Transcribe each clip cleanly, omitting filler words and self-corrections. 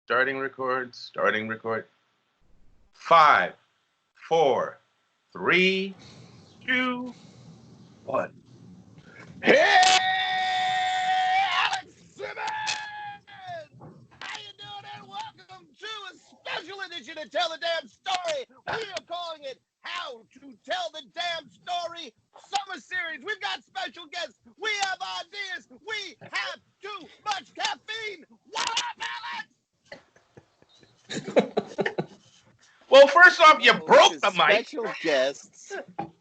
Starting record. 5, 4, 3, 2, 1. Hey, Alex Simmons! How you doing? And welcome to a special edition of Tell the Damn Story. We are calling it How to Tell the Damn Story Summer Series. We've got special guests. We have ideas. We have too much caffeine. What up, Alex? Well, first off, you broke the mic. Special guests,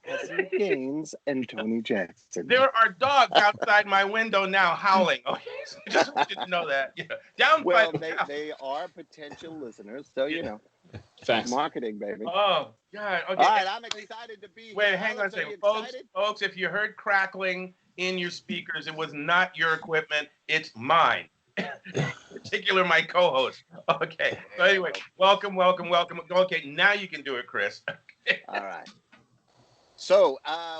CASEEN Gaines and Tony Jackson. There are dogs outside my window now howling. Okay, so I just want you to know that. Yeah. Down Well, by the they are potential listeners, so you know. Facts. Marketing, baby. Oh, God. Okay. All right, I'm excited to be here. Wait, hang on a Alex, are second. you excited? Folks, if you heard crackling in your speakers, it was not your equipment. It's mine. In particular, my co-host. Okay. So anyway, welcome. Okay, now you can do it, Chris. All right. So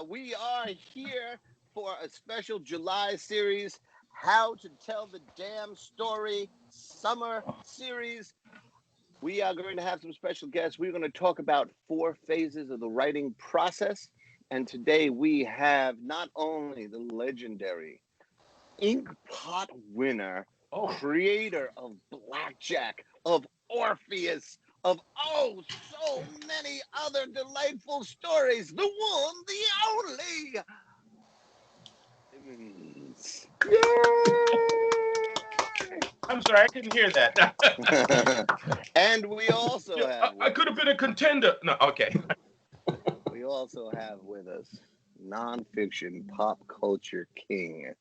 we are here for a special July series, How to Tell the Damn Story Summer Series. We are going to have some special guests. We're going to talk about 4 phases of the writing process. And today we have not only the legendary Ink Pot winner, creator of Blackjack, of Orpheus, of so many other delightful stories, the one, the only. I'm sorry, I couldn't hear that. And we also have... I could have been a contender. No, okay. We also have with us nonfiction pop culture king.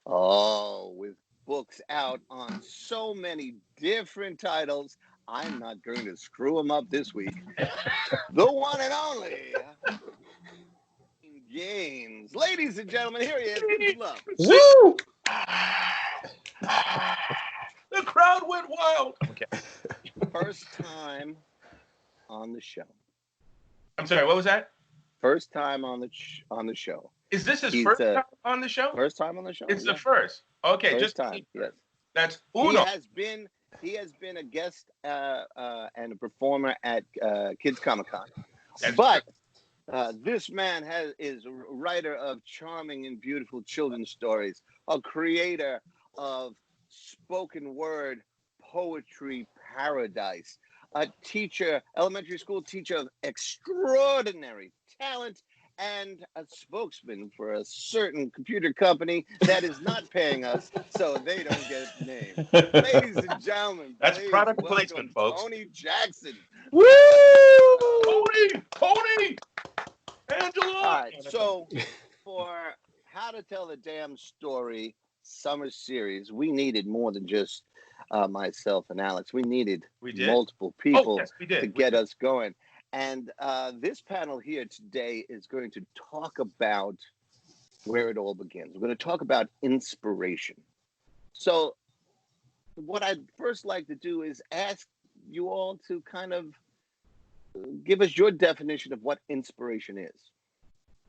Oh, with books out on so many different titles. I'm not going to screw them up this week. The one and only Gaines. Ladies and gentlemen, here he is. Give love. Woo! The crowd went wild. Okay. First time on the show. I'm sorry, what was that? First time on the show. Is this his first time on the show? First time on the show. It's the first. Okay, first just time. Yes. That's uno. He has been a guest and a performer at Kids Comic-Con. But this man is a writer of charming and beautiful children's stories, a creator of spoken word poetry paradise, a teacher, elementary school teacher of extraordinary talent, and a spokesman for a certain computer company that is not paying us, so they don't get named. Ladies and gentlemen, that's product placement, folks. Tony Jackson. Woo! Tony! Angela! All right, so for How to Tell the Damn Story Summer Series, we needed more than just myself and Alex. We needed multiple people to get us going. And this panel here today is going to talk about where it all begins. We're going to talk about inspiration. So what I'd first like to do is ask you all to kind of give us your definition of what inspiration is.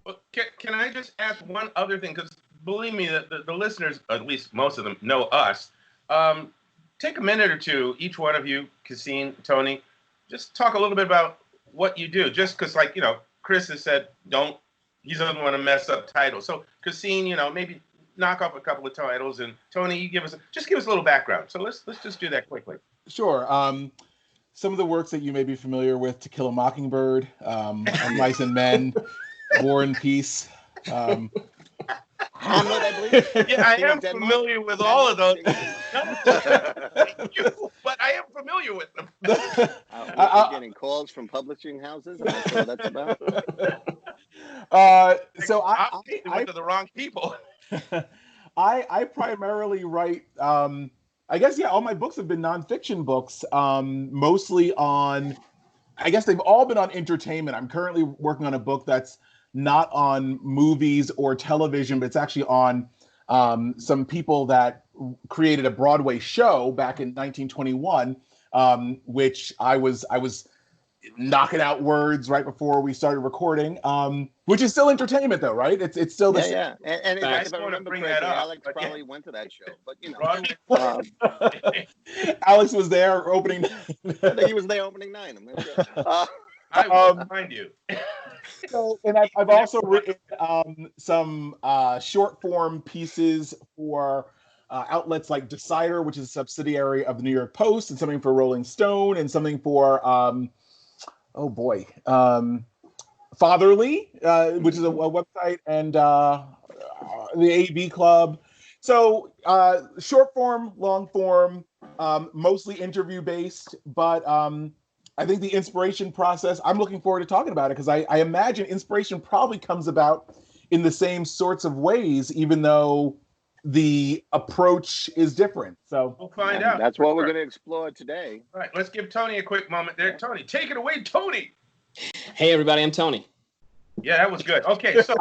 Well, can I just ask one other thing? Because believe me, the listeners, at least most of them, know us. Take a minute or two, each one of you, CASEEN, Tony, just talk a little bit about what you do. Just because, like, you know, Chris has said, he doesn't want to mess up titles. So, CASEEN, you know, maybe knock off a couple of titles. And Tony, you give us a little background. So let's just do that quickly. Sure. Some of the works that you may be familiar with: To Kill a Mockingbird, Mice and Men, War and Peace. Hamlet, I believe. Yeah, I am familiar with all of those. But I am familiar with them. We're getting calls from publishing houses. That's what that's about. So I went to the wrong people. I primarily write. I guess all my books have been nonfiction books, mostly on. I guess they've all been on entertainment. I'm currently working on a book that's not on movies or television, but it's actually on some people that created a Broadway show back in 1921, which I was knocking out words right before we started recording, which is still entertainment, though, right? It's still the Yeah, yeah. And if I I want to remember bring correctly, that up, Alex but probably went to that show. But Broadway. Alex was there opening. I think he was there opening night. I'm not sure. I will find you. So, and I've also written some short form pieces for outlets like Decider, which is a subsidiary of the New York Post, and something for Rolling Stone, and something for Fatherly, which is a website, and the AV Club. So short form, long form, mostly interview based, but I think the inspiration process, I'm looking forward to talking about it, because I imagine inspiration probably comes about in the same sorts of ways, even though the approach is different. So We'll find out. That's what we're going to explore today. All right, let's give Tony a quick moment there. Tony, take it away, Tony. Hey, everybody, I'm Tony. Yeah, that was good. Okay, so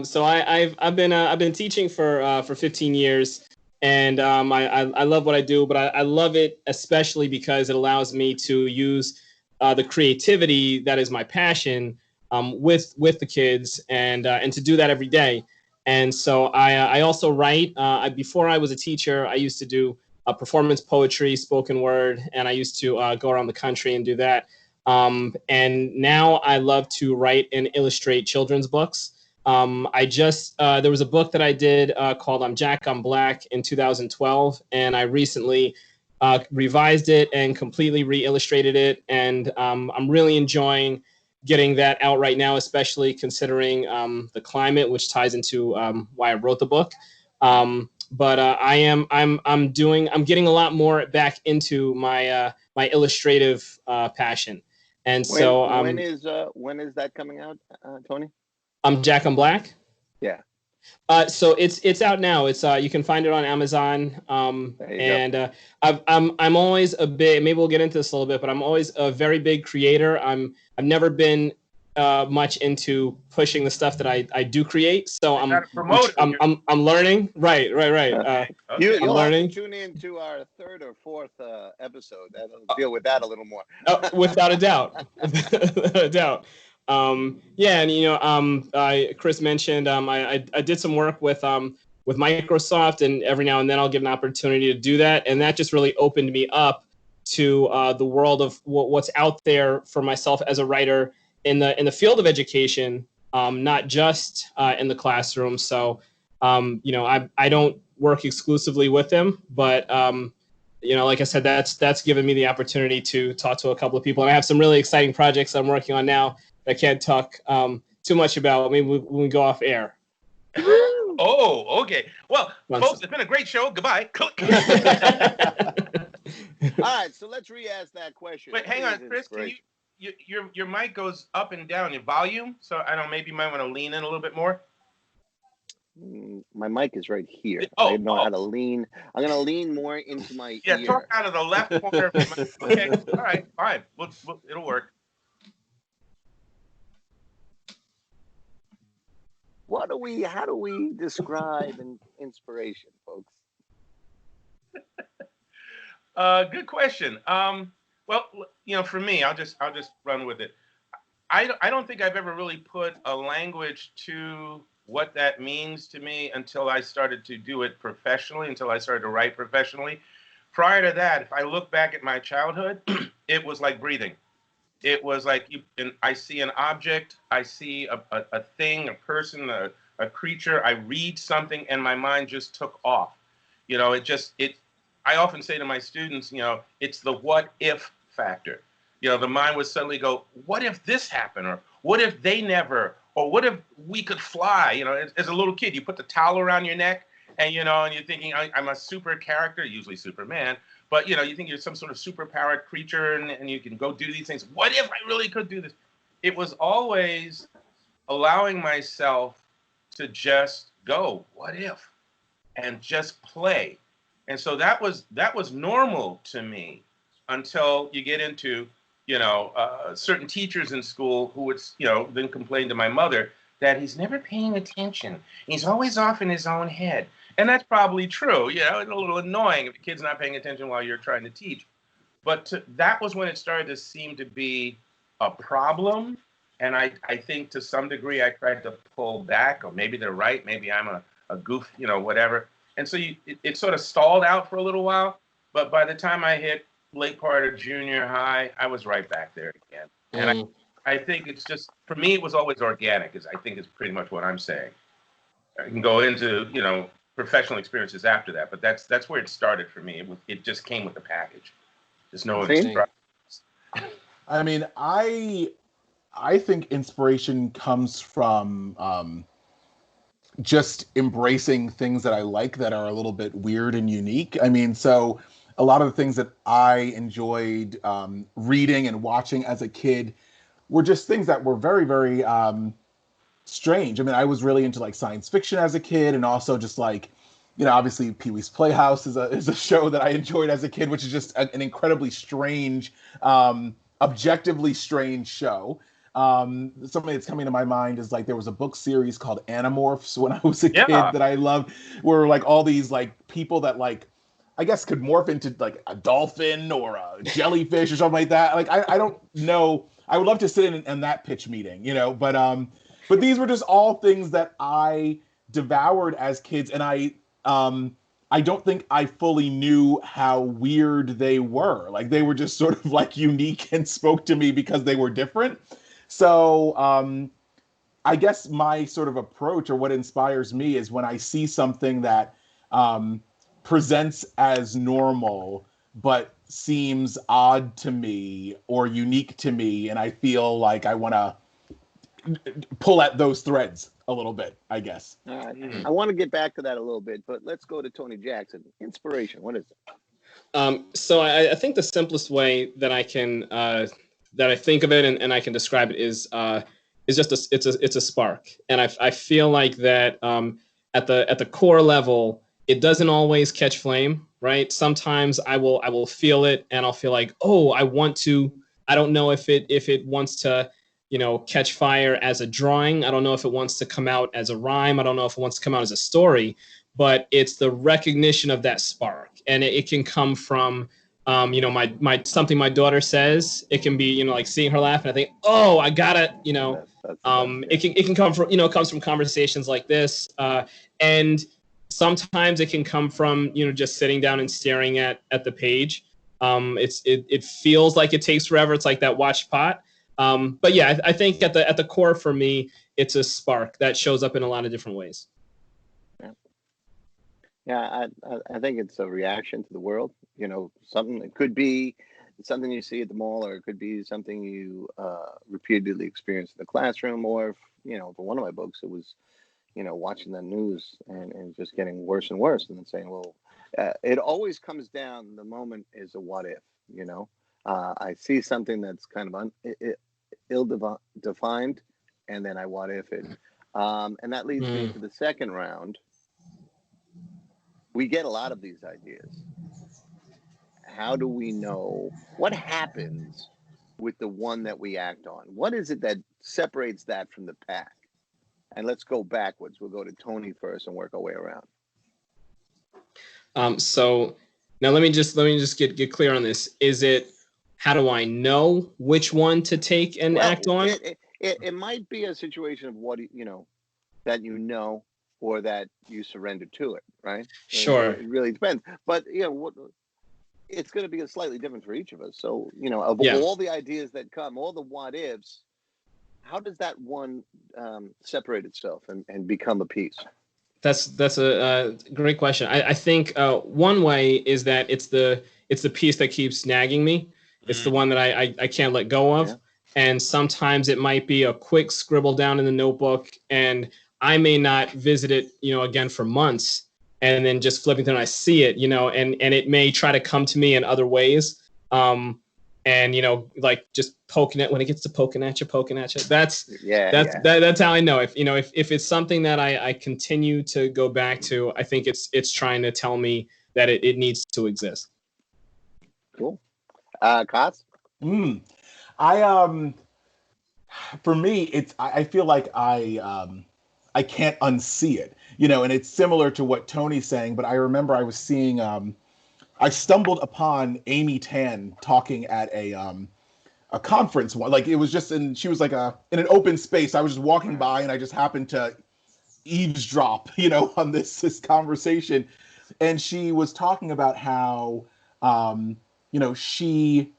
so I've been teaching for 15 years, and I love what I do, but I love it especially because it allows me to use the creativity that is my passion with the kids, and to do that every day. And so I also write. Before I was a teacher, I used to do performance poetry, spoken word, and I used to go around the country and do that. And now I love to write and illustrate children's books. There was a book that I did called I'm Jack, I'm Black in 2012, and I recently revised it and completely re-illustrated it. And I'm really enjoying getting that out right now, especially considering the climate, which ties into why I wrote the book. But I'm getting a lot more back into my my illustrative passion. And so when is that coming out, Tony? I'm Jack, I'm Black. Yeah. So it's out now. It's you can find it on Amazon. And I'm always a big, maybe we'll get into this a little bit, but I'm always a very big creator. I've never been much into pushing the stuff that I do create. So I'm learning. Right. You'll learning. have to tune in to our third or fourth episode. That'll deal with that a little more. Without a doubt. Without a doubt. And Chris mentioned I did some work with Microsoft, and every now and then I'll get an opportunity to do that, and that just really opened me up to the world of what's out there for myself as a writer in the field of education, not just in the classroom. So I don't work exclusively with them, but like I said, that's given me the opportunity to talk to a couple of people, and I have some really exciting projects I'm working on now. I can't talk too much about. Maybe when we go off air. Oh, okay. Well, folks, it's been a great show. Goodbye. All right, so let's re-ask that question. Wait, hang on, Chris. Can your mic goes up and down, your volume. So I don't know. Maybe you might want to lean in a little bit more. My mic is right here. I know how to lean. I'm going to lean more into my ear. Yeah, talk out of the left corner of your mouth. Okay, all right, fine. It'll work. How do we describe inspiration, folks? Good question. Well, for me, I'll just run with it. I don't think I've ever really put a language to what that means to me until I started to do it professionally, until I started to write professionally. Prior to that, if I look back at my childhood, it was like breathing. It was like I see an object, I see a thing, a person, a creature, I read something, and my mind just took off. I often say to my students, it's the what if factor. The mind would suddenly go, what if this happened? Or what if they never? Or what if we could fly? As a little kid, you put the towel around your neck, and and you're thinking, I'm a super character, usually Superman. But, you think you're some sort of superpowered creature and you can go do these things. What if I really could do this? It was always allowing myself to just go, what if? And just play. And so that was normal to me until you get into, certain teachers in school who would, then complain to my mother that he's never paying attention. He's always off in his own head. And that's probably true. It's a little annoying if the kid's not paying attention while you're trying to teach. But that was when it started to seem to be a problem. And I think to some degree I tried to pull back, or maybe they're right. Maybe I'm a goof, whatever. And so it sort of stalled out for a little while. But by the time I hit late part of junior high, I was right back there again. And I think it's just, for me, it was always organic, I think is pretty much what I'm saying. I can go into, professional experiences after that, but that's where it started for me. It just came with the package. There's no instructions. I mean, I think inspiration comes from just embracing things that I like that are a little bit weird and unique. I mean, so a lot of the things that I enjoyed reading and watching as a kid were just things that were very, very strange. I mean, I was really into like science fiction as a kid, and also just like, obviously Pee-wee's Playhouse is a show that I enjoyed as a kid, which is just an incredibly strange, objectively strange show. Something that's coming to my mind is like there was a book series called Animorphs when I was a kid that I loved, where like all these like people that like I guess could morph into like a dolphin or a jellyfish or something like that. Like I don't know. I would love to sit in that pitch meeting, but these were just all things that I devoured as kids, and I don't think I fully knew how weird they were. Like they were just sort of like unique and spoke to me because they were different. So I guess my sort of approach, or what inspires me, is when I see something that presents as normal but seems odd to me or unique to me, and I feel like I want to pull at those threads a little bit, I guess. All right. I want to get back to that a little bit, but let's go to Tony Jackson. Inspiration, what is it? So I think the simplest way that I can that I think of it and I can describe it is just it's a spark, and I feel like that at the core level, it doesn't always catch flame, right? Sometimes I will feel it, and I'll feel like, oh, I want to. I don't know if it wants to, catch fire as a drawing. I don't know if it wants to come out as a rhyme. I don't know if it wants to come out as a story, but it's the recognition of that spark, and it can come from my something my daughter says. It can be like seeing her laugh, and I think, oh, I gotta, it can come from comes from conversations like this, and sometimes it can come from just sitting down and staring at the page. It feels like it takes forever. It's like that watch pot. But yeah, I think at the core for me, it's a spark that shows up in a lot of different ways. Yeah, I think it's a reaction to the world. Something, it could be something you see at the mall, or it could be something you repeatedly experience in the classroom, or for one of my books, it was watching the news and just getting worse and worse, and then saying, well, it always comes down, the moment is a what if. I see something that's kind of ill-defined, and then I what if it. And that leads me to the second round. We get a lot of these ideas. How do we know what happens with the one that we act on? What is it that separates that from the pack? And let's go backwards. We'll go to Tony first and work our way around. So now let me just get clear on this. Is it, how do I know which one to take and act on? It might be a situation of what that or that you surrender to it, right? Sure. It really depends. But it's going to be slightly different for each of us. So of all the ideas that come, all the what ifs, how does that one separate itself and become a piece? That's a great question. I think one way is that it's the piece that keeps nagging me. It's the one that I can't let go of. Yeah. And sometimes it might be a quick scribble down in the notebook, and I may not visit it, again for months, and then just flipping through and I see it, and it may try to come to me in other ways. And like just poking it when it gets to poking at you. That's how I know if it's something that I continue to go back to. I think it's trying to tell me that it needs to exist. Cool. Kaz? For me, I feel like I can't unsee it, and it's similar to what Tony's saying. But I remember I was seeing I stumbled upon Amy Tan talking at a conference. Like it was just she was like in an open space. I was just walking by and I just happened to eavesdrop, on this conversation. And she was talking about how, she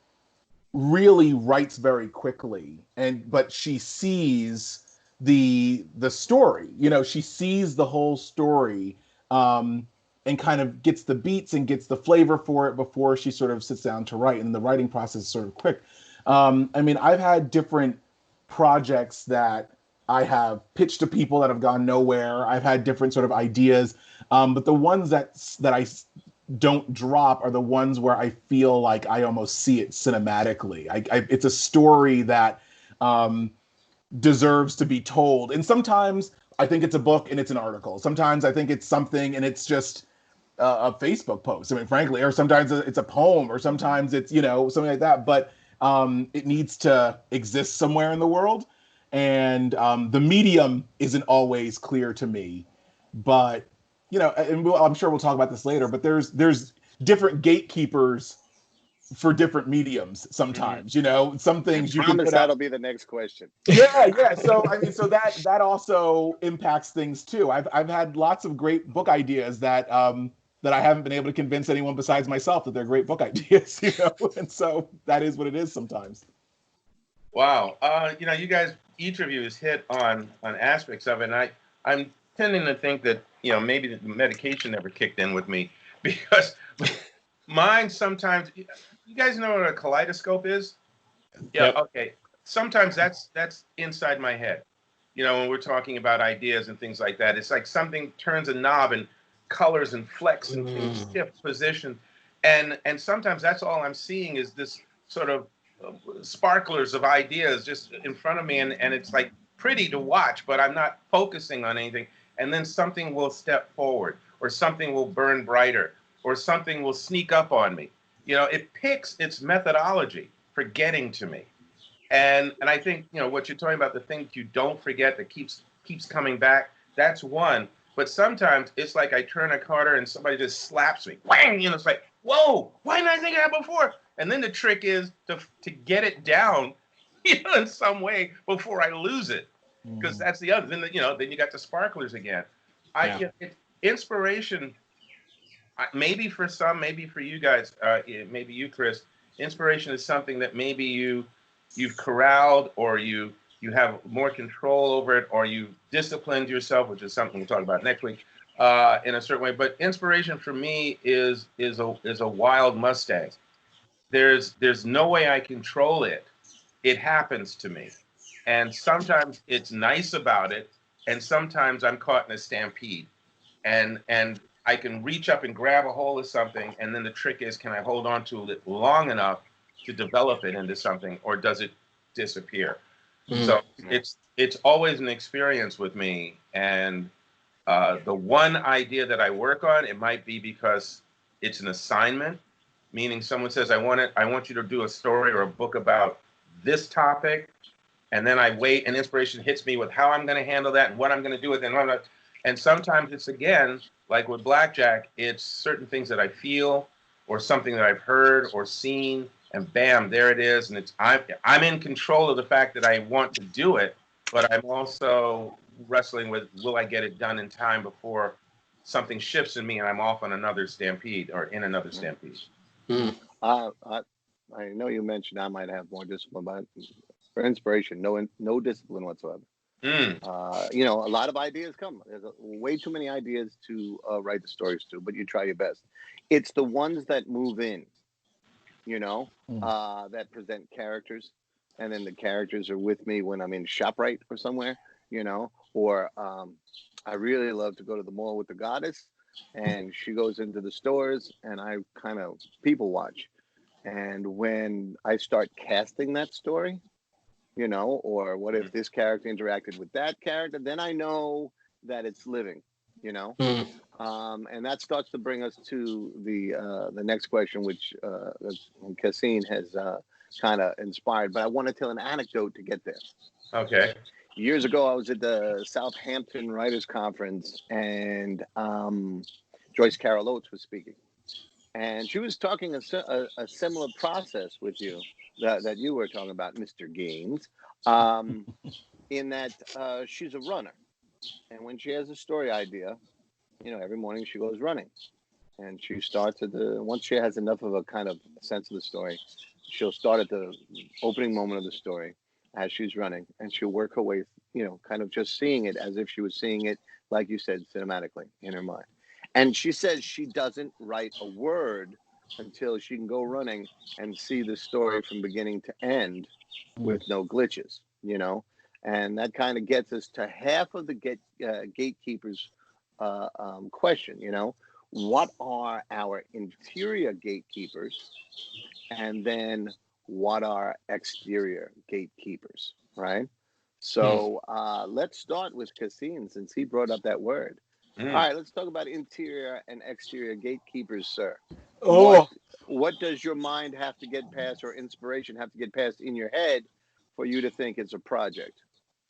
really writes very quickly, but she sees the story. She sees the whole story, and kind of gets the beats and gets the flavor for it before she sort of sits down to write. And the writing process is sort of quick. I've had different projects that I have pitched to people that have gone nowhere. I've had different sort of ideas, but the ones that I don't drop are the ones where I feel like I almost see it cinematically. It's a story that deserves to be told. And sometimes I think it's a book and it's an article. Sometimes I think it's something and it's just a Facebook post. Frankly, or sometimes it's a poem, or sometimes it's, something like that. But it needs to exist somewhere in the world. And the medium isn't always clear to me. But and I'm sure we'll talk about this later, but there's different gatekeepers for different mediums sometimes. Some things you can put that'll out. be the next question. Yeah. So so that also impacts things too. I've had lots of great book ideas that I haven't been able to convince anyone besides myself that they're great book ideas. And so that is what it is sometimes. Wow. You guys, each of you has hit on aspects of it, and I'm tending to think that maybe the medication never kicked in with me, because mine sometimes. You guys know what a kaleidoscope is? Yeah. Yep. Okay. Sometimes that's inside my head. When we're talking about ideas and things like that, it's like something turns a knob and colors and flecks and things shift position, and sometimes that's all I'm seeing is this sort of sparklers of ideas just in front of me, and it's like pretty to watch, but I'm not focusing on anything. And then something will step forward, or something will burn brighter, or something will sneak up on me. It picks its methodology for getting to me. And I think, what you're talking about, the thing that you don't forget that keeps coming back, that's one. But sometimes it's like I turn a corner and somebody just slaps me. Whang! It's like, whoa, why didn't I think of that before? And then the trick is to get it down, in some way before I lose it. Because that's the other. Then you got the sparklers again. Inspiration, maybe for some, maybe for you guys, maybe you, Chris. Inspiration is something that maybe you've corralled, or you have more control over it, or you disciplined yourself, which is something we'll talk about next week, in a certain way. But inspiration for me is a wild Mustang. There's no way I control it. It happens to me. And sometimes it's nice about it, and sometimes I'm caught in a stampede. And I can reach up and grab a hold of something, and then the trick is, can I hold on to it long enough to develop it into something, or does it disappear? So it's always an experience with me. And the one idea that I work on, it might be because it's an assignment, meaning someone says, I want you to do a story or a book about this topic. And then I wait, and inspiration hits me with how I'm going to handle that and what I'm going to do with it. And sometimes it's, again, like with Blackjack, it's certain things that I feel, or something that I've heard or seen, and bam, there it is. And I'm in control of the fact that I want to do it, but I'm also wrestling with, will I get it done in time before something shifts in me and I'm off on another stampede, or in another stampede. I know you mentioned I might have more discipline, but for inspiration, no discipline whatsoever. A lot of ideas come. There's way too many ideas to write the stories to, but you try your best. It's the ones that move in, that present characters, and then the characters are with me when I'm in ShopRite or somewhere, or I really love to go to the mall with the goddess, and she goes into the stores, and I kind of people watch. And when I start casting that story, or what if this character interacted with that character, then I know that it's living, and that starts to bring us to the next question, which CASEEN has kind of inspired. But I want to tell an anecdote to get there. Okay. Years ago, I was at the Southampton Writers Conference, and Joyce Carol Oates was speaking. And she was talking a similar process with you that you were talking about, Mr. Gaines, um, in that she's a runner. And when she has a story idea, every morning she goes running. And she starts once she has enough of a kind of sense of the story, she'll start at the opening moment of the story as she's running, and she'll work her way, kind of just seeing it as if she was seeing it, like you said, cinematically in her mind. And she says she doesn't write a word until she can go running and see the story from beginning to end with no glitches. And that kind of gets us to half of the gatekeepers question. What are our interior gatekeepers, and then what are exterior gatekeepers, right? So let's start with CASEEN, since he brought up that word. All right, let's talk about interior and exterior gatekeepers, sir. Oh, What does your mind have to get past, or inspiration have to get past in your head for you to think it's a project?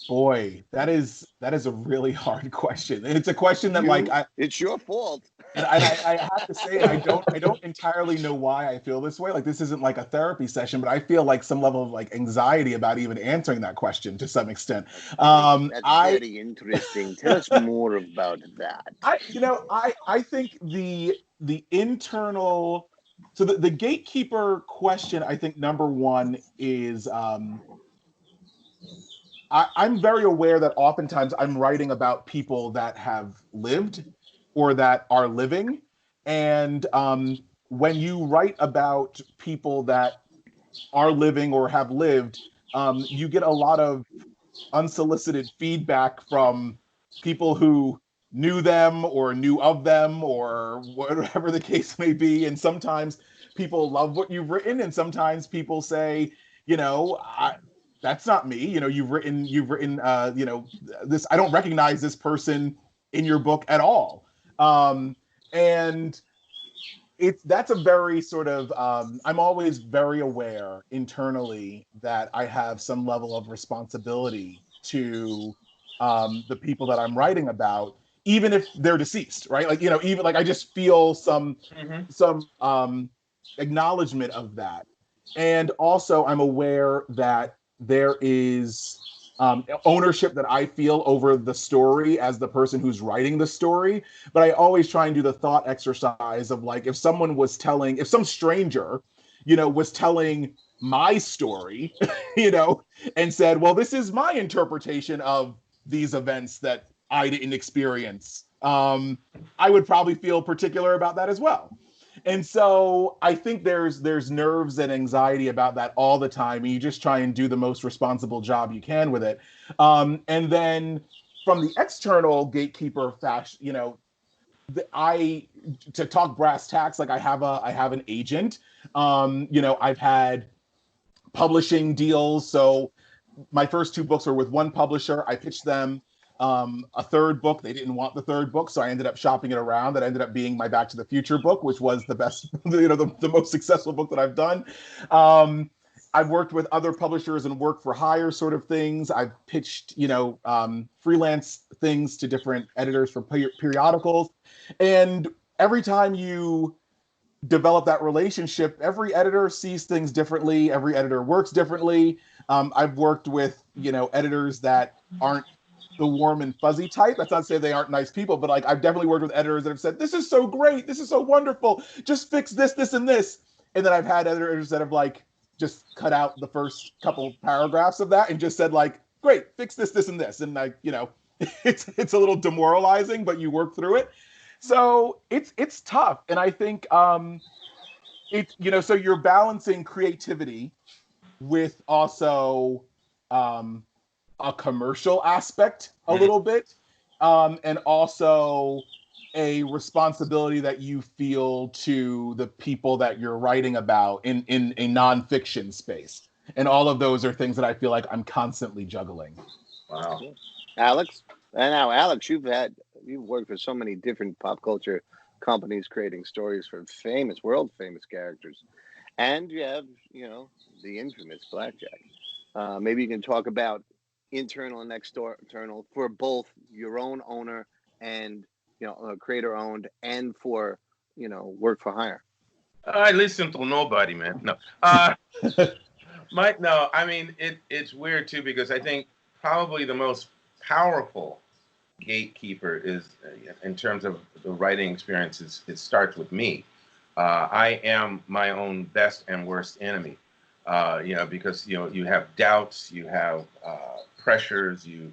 boy, that is a really hard question. And it's a question that like It's your fault. I have to say I don't entirely know why I feel this way. Like this isn't like a therapy session, but I feel like some level of like anxiety about even answering that question to some extent. That's very interesting. Tell us more about that. I think the internal, so the gatekeeper question, I think number one is I'm very aware that oftentimes I'm writing about people that have lived or that are living. And when you write about people that are living or have lived, you get a lot of unsolicited feedback from people who knew them or knew of them or whatever the case may be. And sometimes people love what you've written, and sometimes people say, that's not me. You've written, this. I don't recognize this person in your book at all. And that's a very sort of I'm always very aware internally that I have some level of responsibility to the people that I'm writing about, even if they're deceased, right? Like, even like I just feel some acknowledgement of that. And also I'm aware that there is ownership that I feel over the story as the person who's writing the story. But I always try and do the thought exercise of like, if some stranger, was telling my story, and said, well, this is my interpretation of these events that I didn't experience, I would probably feel particular about that as well. And so I think there's nerves and anxiety about that all the time, and you just try and do the most responsible job you can with it. And then from the external gatekeeper fashion, I to talk brass tacks, like I have an agent. I've had publishing deals. So my first two books were with one publisher. I pitched them a third book. They didn't want the third book, so I ended up shopping it around. That ended up being my Back to the Future book, which was the best, the most successful book that I've done. I've worked with other publishers and work for hire sort of things. I've pitched, freelance things to different editors for periodicals. And every time you develop that relationship, every editor sees things differently. Every editor works differently. I've worked with, editors that aren't the warm and fuzzy type. That's not to say they aren't nice people, but like I've definitely worked with editors that have said, this is so great, this is so wonderful, just fix this, this, and this. And then I've had editors that have like just cut out the first couple paragraphs of that and just said like, great, fix this, this, and this. And like, it's a little demoralizing, but you work through it. So it's tough. And I think so you're balancing creativity with also a commercial aspect a little bit, and also a responsibility that you feel to the people that you're writing about in a nonfiction space. And all of those are things that I feel like I'm constantly juggling. Wow. Alex? And now, Alex, you've worked for so many different pop culture companies creating stories for world famous characters. And you have, the infamous Blackjack. Maybe you can talk about internal and external for both your own owner and, creator owned, and for, work for hire. I listen to nobody, man. No. Mike, no, I mean, it's weird too because I think probably the most powerful gatekeeper is, in terms of the writing experiences, it starts with me. I am my own best and worst enemy. Because you have doubts, you have pressures, you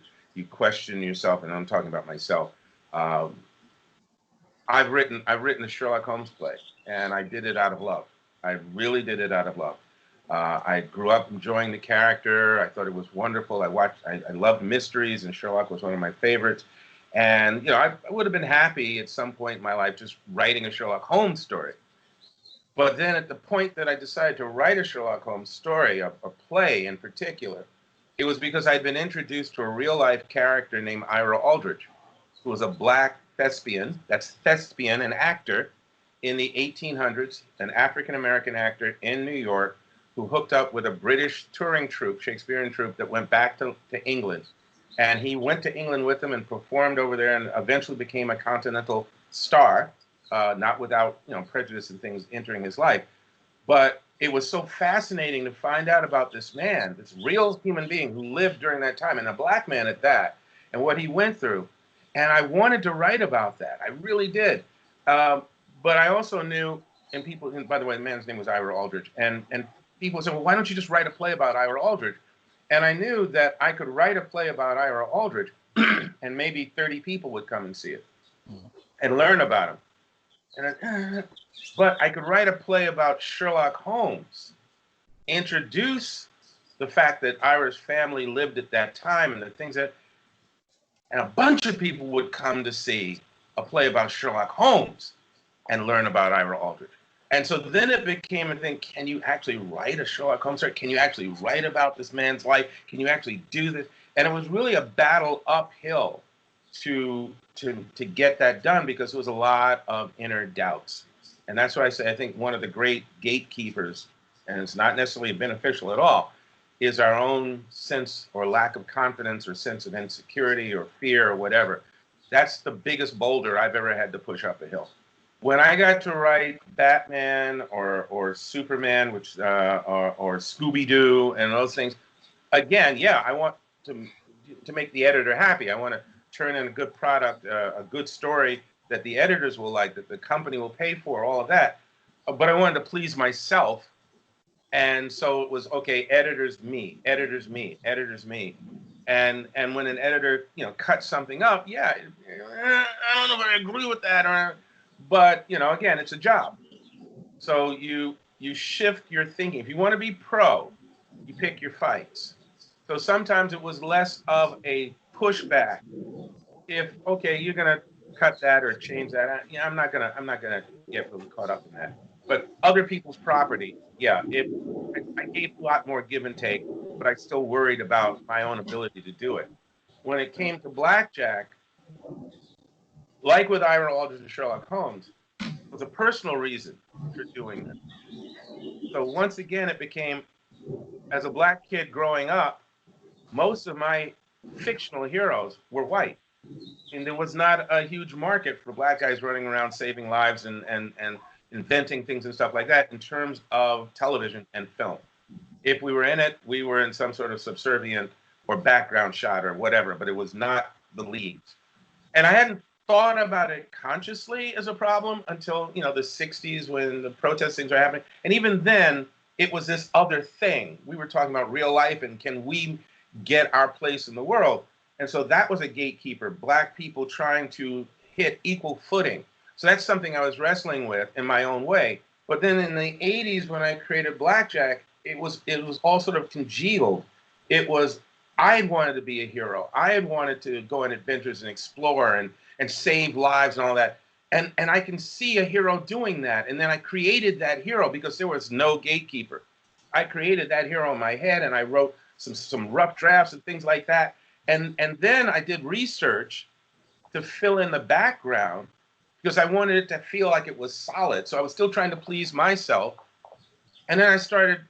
question yourself, and I'm talking about myself. Um, I've written a Sherlock Holmes play, and I did it out of love. I really did it out of love. I grew up enjoying the character. I thought it was wonderful. I loved mysteries, and Sherlock was one of my favorites. And I would have been happy at some point in my life just writing a Sherlock Holmes story. But then at the point that I decided to write a Sherlock Holmes story, a play in particular, it was because I'd been introduced to a real life character named Ira Aldridge, who was a black thespian, that's thespian, an actor in the 1800s, an African American actor in New York who hooked up with a British touring troupe, Shakespearean troupe, that went back to England. And he went to England with them and performed over there and eventually became a continental star, not without prejudice and things entering his life. But it was so fascinating to find out about this man, this real human being who lived during that time, and a black man at that, and what he went through. And I wanted to write about that. I really did. But I also knew, and people, and by the way, the man's name was Ira Aldridge, and people said, well, why don't you just write a play about Ira Aldridge? And I knew that I could write a play about Ira Aldridge, and maybe 30 people would come and see it and learn about him. But I could write a play about Sherlock Holmes, introduce the fact that Ira's family lived at that time and the things that, and a bunch of people would come to see a play about Sherlock Holmes and learn about Ira Aldridge. And so then it became a thing, can you actually write a Sherlock Holmes story? Can you actually write about this man's life? Can you actually do this? And it was really a battle uphill to get that done because there was a lot of inner doubts. And that's why I say I think one of the great gatekeepers, and it's not necessarily beneficial at all, is our own sense or lack of confidence or sense of insecurity or fear or whatever. That's the biggest boulder I've ever had to push up a hill. When I got to write Batman or Superman, which or Scooby-Doo and those things, again, yeah, I want to make the editor happy. I want to turn in a good product, a good story that the editors will like, that the company will pay for, all of that. But I wanted to please myself. And so it was, okay, editors me. And when an editor, cuts something up, yeah, I don't know if I agree with that, but again, it's a job. So you shift your thinking. If you want to be pro, you pick your fights. So sometimes it was less of a pushback. If, okay, you're gonna cut that or change that, I'm not gonna get really caught up in that. But other people's property, yeah, I gave a lot more give and take, but I still worried about my own ability to do it. When it came to Blackjack, like with Ira Aldridge and Sherlock Holmes, it was a personal reason for doing that. So once again, it became, as a black kid growing up, most of my fictional heroes were white. And there was not a huge market for black guys running around saving lives and inventing things and stuff like that in terms of television and film. If we were in it, we were in some sort of subservient or background shot or whatever, but it was not the leads. And I hadn't thought about it consciously as a problem until, the 60s when the protest things were happening. And even then, it was this other thing. We were talking about real life and can we get our place in the world? And so that was a gatekeeper, black people trying to hit equal footing. So that's something I was wrestling with in my own way. But then in the 80s, when I created Blackjack, it was all sort of congealed. It was, I had wanted to be a hero. I had wanted to go on adventures and explore and save lives and all that. And I can see a hero doing that. And then I created that hero because there was no gatekeeper. I created that hero in my head and I wrote some rough drafts and things like that. And then I did research to fill in the background because I wanted it to feel like it was solid. So I was still trying to please myself. And then I started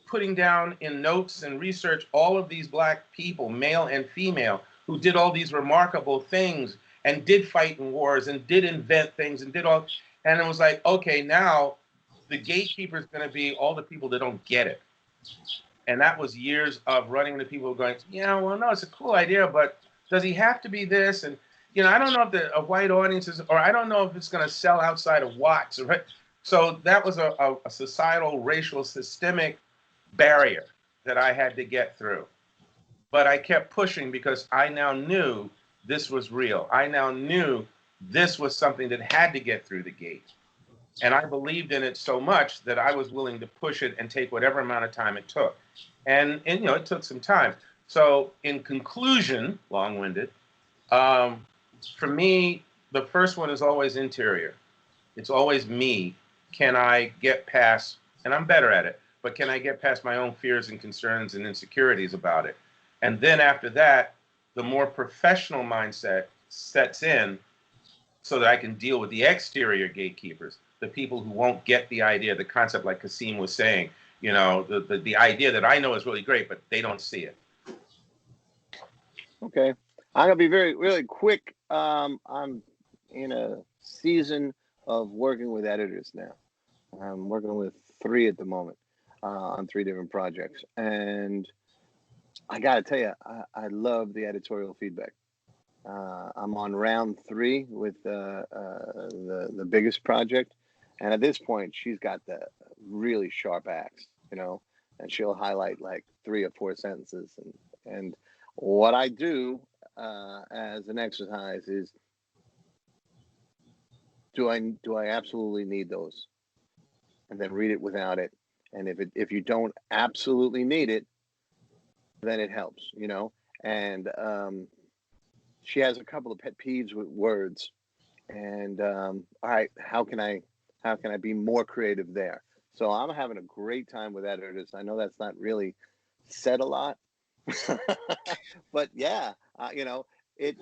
putting down in notes and research all of these black people, male and female, who did all these remarkable things and did fight in wars and did invent things and did all. And it was like, okay, now the gatekeeper is going to be all the people that don't get it. And that was years of running into people going, yeah, well, no, it's a cool idea, but does he have to be this? And, you know, I don't know if a white audience is, or I don't know if it's going to sell outside of Watts. So that was a societal, racial, systemic barrier that I had to get through. But I kept pushing because I now knew this was real. I now knew this was something that had to get through the gate. And I believed in it so much that I was willing to push it and take whatever amount of time it took. And you know, it took some time. So in conclusion, long-winded, for me, the first one is always interior. It's always me. Can I get past, and I'm better at it, but can I get past my own fears and concerns and insecurities about it? And then after that, the more professional mindset sets in so that I can deal with the exterior gatekeepers, the people who won't get the idea, the concept, like CASEEN was saying, you know, the idea that I know is really great, but they don't see it. Okay. I'm going to be really quick. I'm in a season of working with editors now. I'm working with 3 at the moment on 3 different projects. And I got to tell you, I love the editorial feedback. I'm on round 3 with the biggest project. And at this point, she's got the really sharp axe, you know, and she'll highlight like 3 or 4 sentences. And what I do as an exercise is, do I absolutely need those? And then read it without it. And if you don't absolutely need it, then it helps, you know. And she has a couple of pet peeves with words. And all right, how can I be more creative there? So I'm having a great time with editors. I know that's not really said a lot, but yeah, you know, it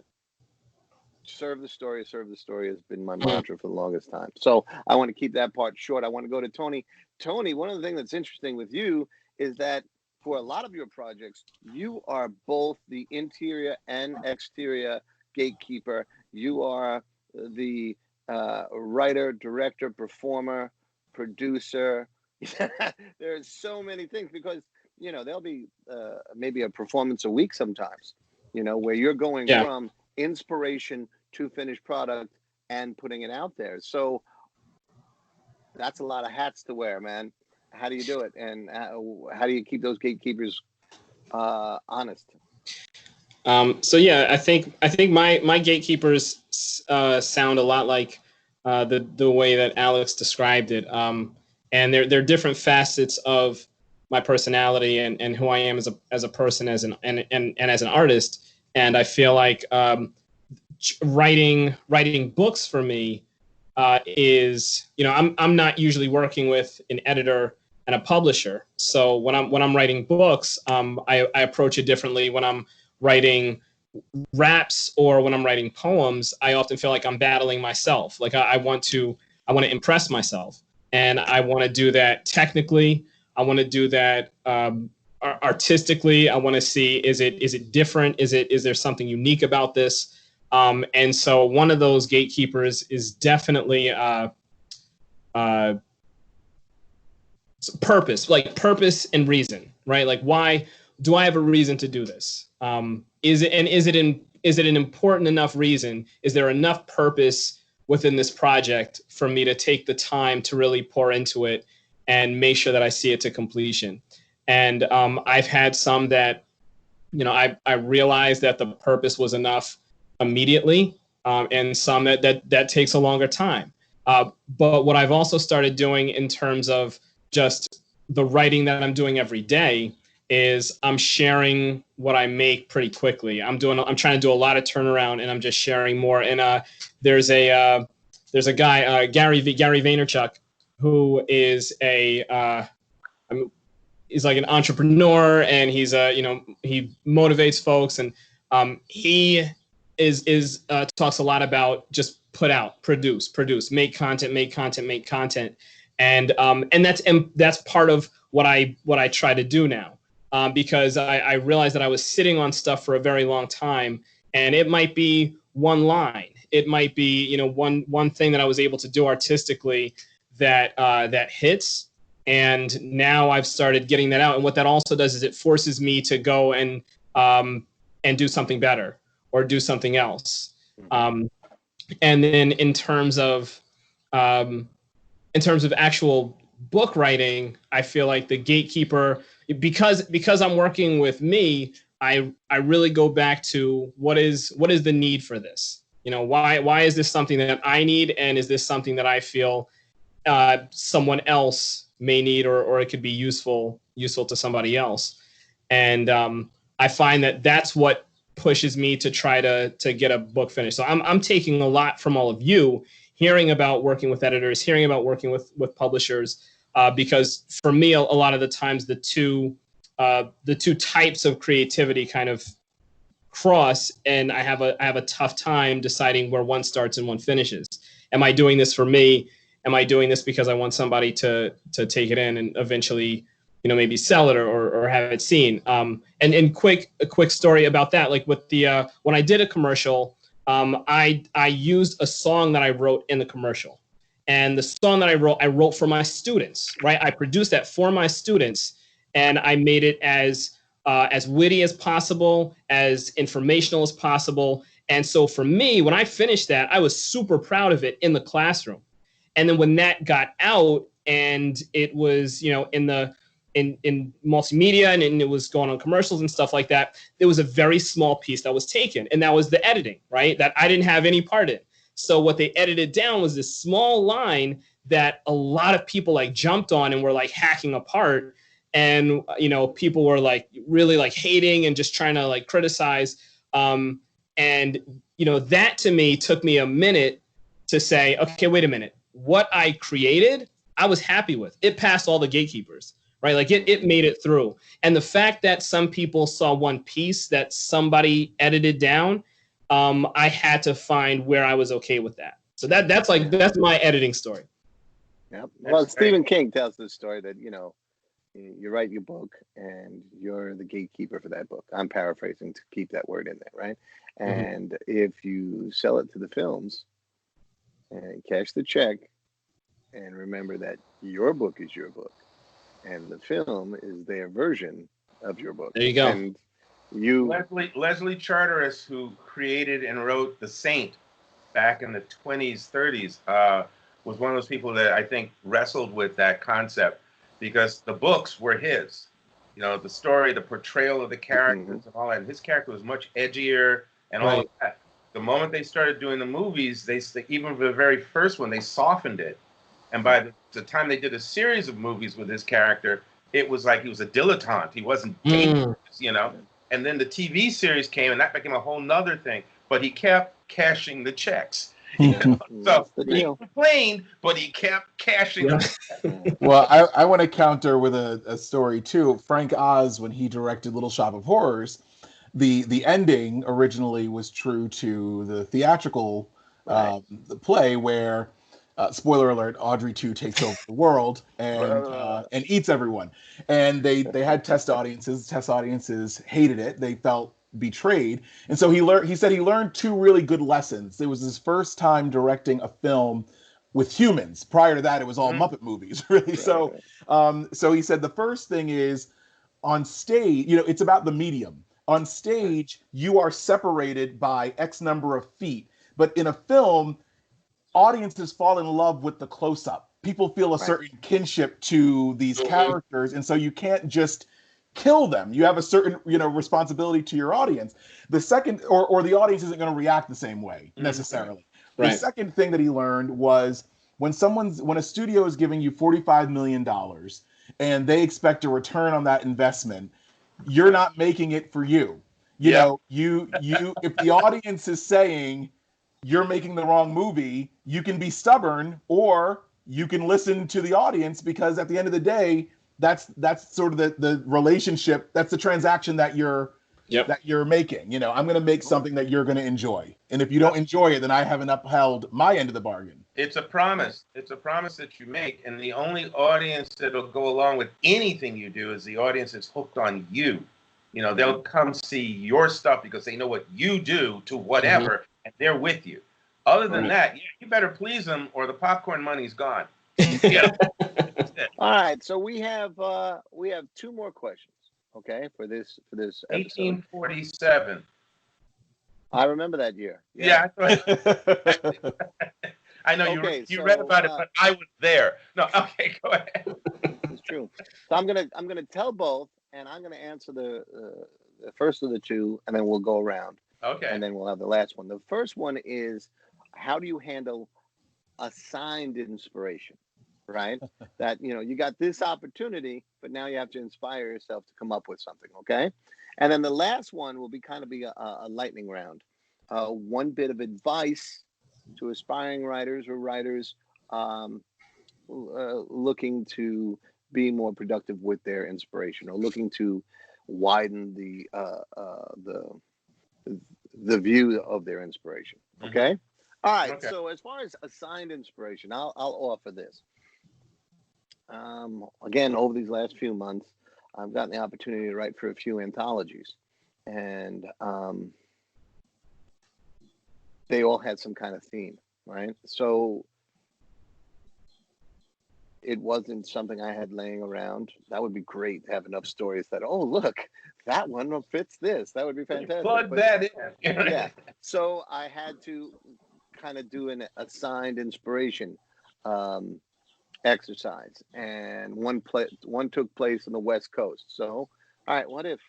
serve the story has been my mantra for the longest time. So I want to keep that part short. I want to go to Tony. Tony, one of the things that's interesting with you is that for a lot of your projects, you are both the interior and exterior gatekeeper. You are the writer, director, performer, producer. There's so many things because, you know, there'll be maybe a performance a week sometimes, you know, where you're going from inspiration to finished product and putting it out there. So that's a lot of hats to wear, man. How do you do it? And how do you keep those gatekeepers honest? So yeah, I think my gatekeepers sound a lot like the way that Alex described it. And they're different facets of my personality and who I am as a person, as an as an artist. And I feel like writing books for me is, you know, I'm not usually working with an editor and a publisher. So when I'm writing books, I approach it differently. When I'm writing raps or when I'm writing poems, I often feel like I'm battling myself. Like I want to impress myself, and I want to do that technically. I want to do that artistically. I want to see, is it different? Is there something unique about this? And so one of those gatekeepers is definitely purpose, like purpose and reason, right? Like, why do I have a reason to do this? Is it an important enough reason? Is there enough purpose within this project for me to take the time to really pour into it and make sure that I see it to completion? And I've had some that, you know, I realized that the purpose was enough immediately, and some that takes a longer time. But what I've also started doing in terms of just the writing that I'm doing every day is I'm sharing what I make pretty quickly. I'm trying to do a lot of turnaround, and I'm just sharing more. And there's a guy, Gary Vaynerchuk, who is he's like an entrepreneur, and he's he motivates folks, and he talks a lot about just put out, produce, make content. And that's part of what I try to do now, because I realized that I was sitting on stuff for a very long time, and it might be one line, it might be, you know, one thing that I was able to do artistically that that hits. And now I've started getting that out. And what that also does is it forces me to go and do something better or do something else. And then in terms of actual book writing, I feel like the gatekeeper, because I'm working with me, I really go back to what is the need for this? You know, why is this something that I need, and is this something that I feel someone else may need, or it could be useful to somebody else? And I find that that's what pushes me to try to get a book finished. So I'm taking a lot from all of you, hearing about working with editors, hearing about working with publishers, because for me, a lot of the times the two types of creativity kind of cross, and I have a tough time deciding where one starts and one finishes. Am I doing this for me? Am I doing this because I want somebody to take it in and eventually, you know, maybe sell it or have it seen? And a quick story about that. Like with the when I did a commercial, I used a song that I wrote in the commercial, and the song that I wrote for my students. Right, I produced that for my students, and I made it as witty as possible, as informational as possible. And so for me, when I finished that, I was super proud of it in the classroom. And then when that got out and it was, you know, in multimedia and it was going on commercials and stuff like that, there was a very small piece that was taken, and that was the editing, right? That I didn't have any part in. So what they edited down was this small line that a lot of people like jumped on and were like hacking apart. And, you know, people were like really like hating and just trying to like criticize. And, you know, that to me took me a minute to say, okay, wait a minute. What I created, I was happy with. It passed all the gatekeepers, right? Like it made it through. And the fact that some people saw one piece that somebody edited down, I had to find where I was okay with that. So that's my editing story. Yep. Well, Stephen King tells this story that, you know, you write your book and you're the gatekeeper for that book. I'm paraphrasing to keep that word in there, right? And if you sell it to the films and cash the check, and remember that your book is your book and the film is their version of your book. There you go. And Leslie Charteris, who created and wrote The Saint back in the 20s, 30s, was one of those people that I think wrestled with that concept, because the books were his. You know, the story, the portrayal of the characters and all that. And his character was much edgier and all of that. The moment they started doing the movies, they even for the very first one, they softened it. And by the time they did a series of movies with his character, it was like he was a dilettante. He wasn't dangerous, you know. And then the TV series came, and that became a whole nother thing. But he kept cashing the checks. You know? So he complained, but he kept cashing them. Well, I want to counter with a story too. Frank Oz, when he directed Little Shop of Horrors, the ending originally was true to the theatrical the play, where spoiler alert, Audrey 2 takes over the world and eats everyone. And they had test audiences. Test audiences hated it. They felt betrayed. And so he said he learned two really good lessons. It was his first time directing a film with humans. Prior to that, it was all Muppet movies, really. So he said the first thing is, on stage, you know, it's about the medium. On stage, you are separated by X number of feet. But in a film, audiences fall in love with the close-up. People feel a certain kinship to these characters, and so you can't just kill them. You have a certain, you know, responsibility to your audience. The second, or the audience isn't going to react the same way necessarily. The second thing that he learned was when a studio is giving you $45 million and they expect a return on that investment, you're not making it for you. You know, you if the audience is saying you're making the wrong movie, you can be stubborn, or you can listen to the audience, because at the end of the day, that's sort of the relationship, that's the transaction that you're making. You know, I'm going to make something that you're going to enjoy, and if you don't enjoy it, then I haven't upheld my end of the bargain. It's a promise. It's a promise that you make, and the only audience that'll go along with anything you do is the audience that's hooked on you. You know, they'll come see your stuff because they know what you do to whatever, and they're with you. Other than that, you better please them, or the popcorn money's gone. Yeah. All right, so we have 2 more questions, okay, for this episode. 1847. I remember that year. Yeah. I know Okay, you read about it, but I was there. No, okay, go ahead. It's true. So I'm gonna tell both, and I'm gonna answer the first of the 2, and then we'll go around. Okay. And then we'll have the last one. The first one is, how do you handle assigned inspiration? Right? That, you got this opportunity, but now you have to inspire yourself to come up with something. Okay. And then the last one will be a lightning round. One bit of advice to aspiring writers or writers looking to be more productive with their inspiration, or looking to widen the view of their inspiration. Okay. All right. Okay. So as far as assigned inspiration, I'll offer this. Again, over these last few months, I've gotten the opportunity to write for a few anthologies, and they all had some kind of theme, right? So it wasn't something I had laying around. That would be great to have enough stories that, oh, look, that one fits this. That would be fantastic. Plug that in. Yeah. So I had to kind of do an assigned inspiration exercise, and one took place on the West Coast. So, all right, what if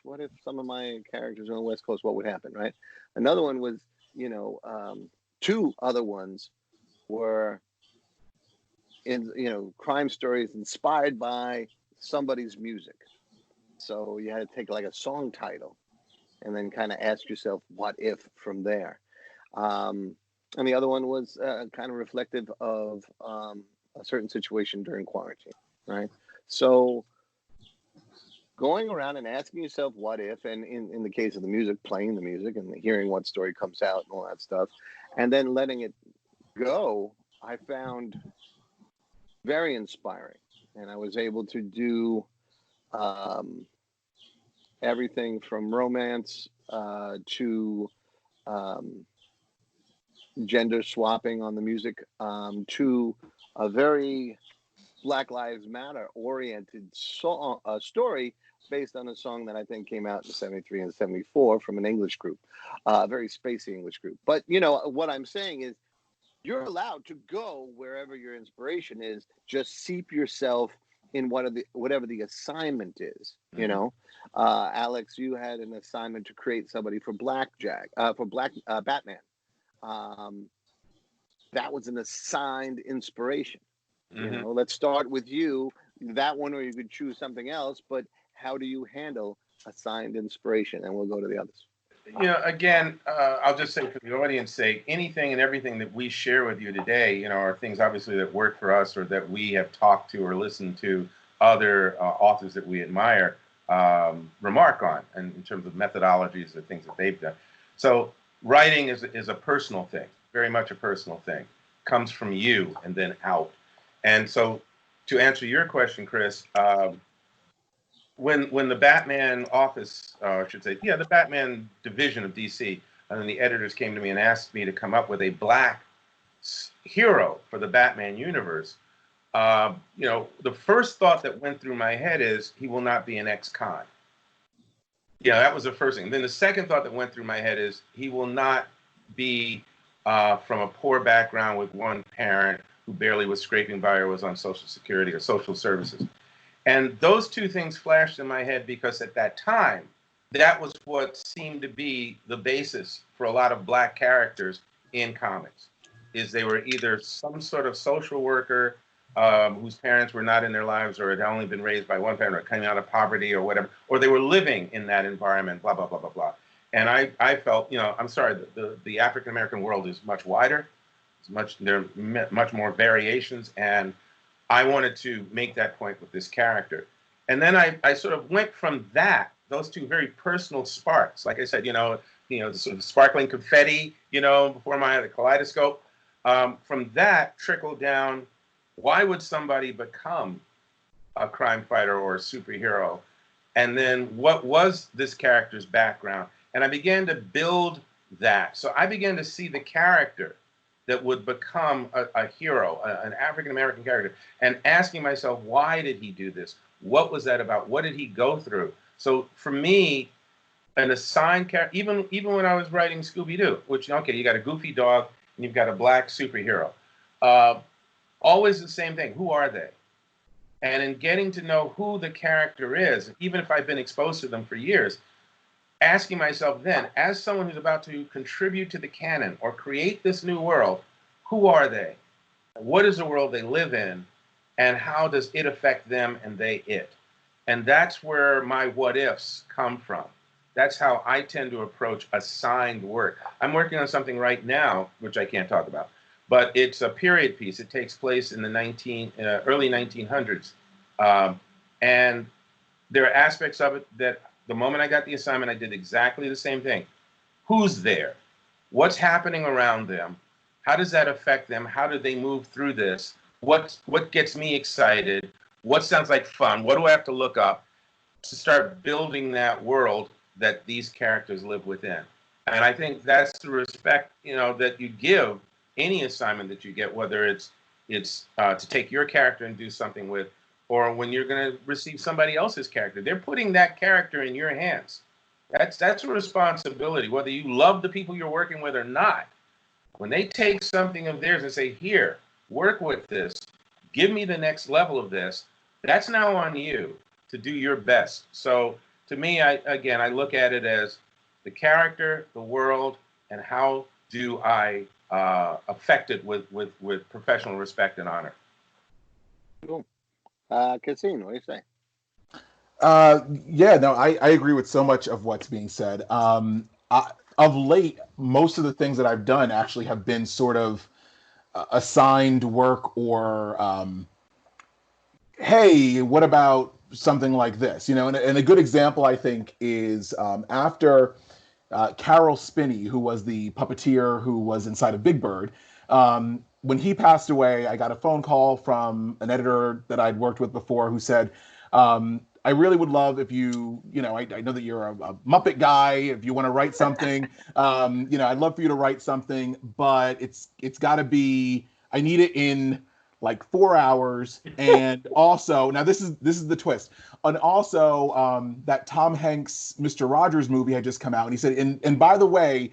some of my characters are on the West Coast? What would happen, right? Another one was, 2 other ones were in crime stories inspired by somebody's music. So you had to take like a song title and then kind of ask yourself what if from there. And the other one was kind of reflective of a certain situation during quarantine, right? So going around and asking yourself what if, and in the case of the music, playing the music and hearing what story comes out and all that stuff, and then letting it go, I found very inspiring. And I was able to do everything from romance to gender swapping on the music, to a very Black Lives Matter oriented story based on a song that I think came out in 73 and 74 from an English group, a very spacey English group. But what I'm saying is, you're allowed to go wherever your inspiration is. Just seep yourself in whatever the assignment is. Alex, you had an assignment to create somebody for Batman. That was an assigned inspiration. Let's start with you, that one, or you could choose something else. But how do you handle assigned inspiration? And we'll go to the others. Again, I'll just say for the audience's sake, anything and everything that we share with you today, are things obviously that work for us, or that we have talked to or listened to other authors that we admire remark on, and in terms of methodologies or things that they've done. So writing is a personal thing, very much a personal thing. Comes from you and then out. And so to answer your question, Chris, when the Batman office, the Batman division of DC, and then the editors came to me and asked me to come up with a black hero for the Batman universe, the first thought that went through my head is, he will not be an ex-con. Yeah, that was the first thing. Then the second thought that went through my head is, he will not be from a poor background with one parent who barely was scraping by or was on Social Security or social services. And those 2 things flashed in my head because at that time, that was what seemed to be the basis for a lot of black characters in comics, is they were either some sort of social worker whose parents were not in their lives, or had only been raised by one parent, or coming out of poverty or whatever, or they were living in that environment, blah, blah, blah, blah, blah. And I felt, I'm sorry, the African-American world is much wider. There are much more variations, and I wanted to make that point with this character. And then I sort of went from those 2 very personal sparks, like I said, the sort of sparkling confetti, before the kaleidoscope. From that trickled down, why would somebody become a crime fighter or a superhero? And then what was this character's background? And I began to build that. So I began to see the character that would become a hero, an African-American character, and asking myself, why did he do this? What was that about? What did he go through? So for me, an assigned character, even when I was writing Scooby-Doo, which, okay, you got a goofy dog and you've got a black superhero. Always the same thing. Who are they? And in getting to know who the character is, even if I've been exposed to them for years, asking myself then, as someone who's about to contribute to the canon or create this new world, who are they? What is the world they live in? And how does it affect them and they it? And that's where my what ifs come from. That's how I tend to approach assigned work. I'm working on something right now, which I can't talk about, but it's a period piece. It takes place in the early 1900s. And there are aspects of it that the moment I got the assignment, I did exactly the same thing. Who's there? What's happening around them? How does that affect them? How do they move through this? What gets me excited? What sounds like fun? What do I have to look up to start building that world that these characters live within? And I think that's the respect, that you give any assignment that you get, whether it's to take your character and do something with, or when you're going to receive somebody else's character. They're putting that character in your hands. That's a responsibility, whether you love the people you're working with or not. When they take something of theirs and say, here, work with this, give me the next level of this, that's now on you to do your best. So to me, I look at it as the character, the world, and how do I affect it with professional respect and honor. Cool. CASEEN, what do you say? Yeah, no, I agree with so much of what's being said. Of late, most of the things that I've done actually have been sort of assigned work or, hey, what about something like this? And a good example, I think, is after Carol Spinney, who was the puppeteer who was inside of Big Bird, when he passed away, I got a phone call from an editor that I'd worked with before who said, I really would love if you, I know that you're a Muppet guy. If you want to write something, I'd love for you to write something, but it's got to be, I need it in like 4 hours. And also, now this is the twist. And also that Tom Hanks, Mr. Rogers movie had just come out. And he said, and by the way,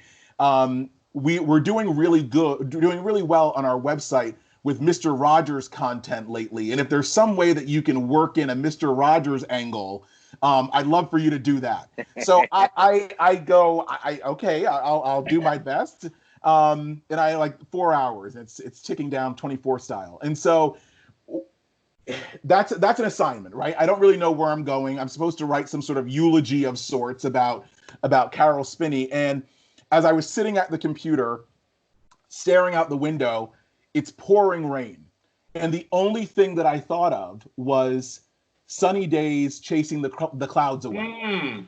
we're doing really well on our website with Mr. Rogers content lately. And if there's some way that you can work in a Mr. Rogers angle, I'd love for you to do that. So I go, okay, I'll do my best. And I like 4 hours. It's ticking down 24 style. And so that's an assignment, right? I don't really know where I'm going. I'm supposed to write some sort of eulogy of sorts about Carol Spinney. And as I was sitting at the computer, staring out the window, it's pouring rain. And the only thing that I thought of was sunny days chasing the clouds away.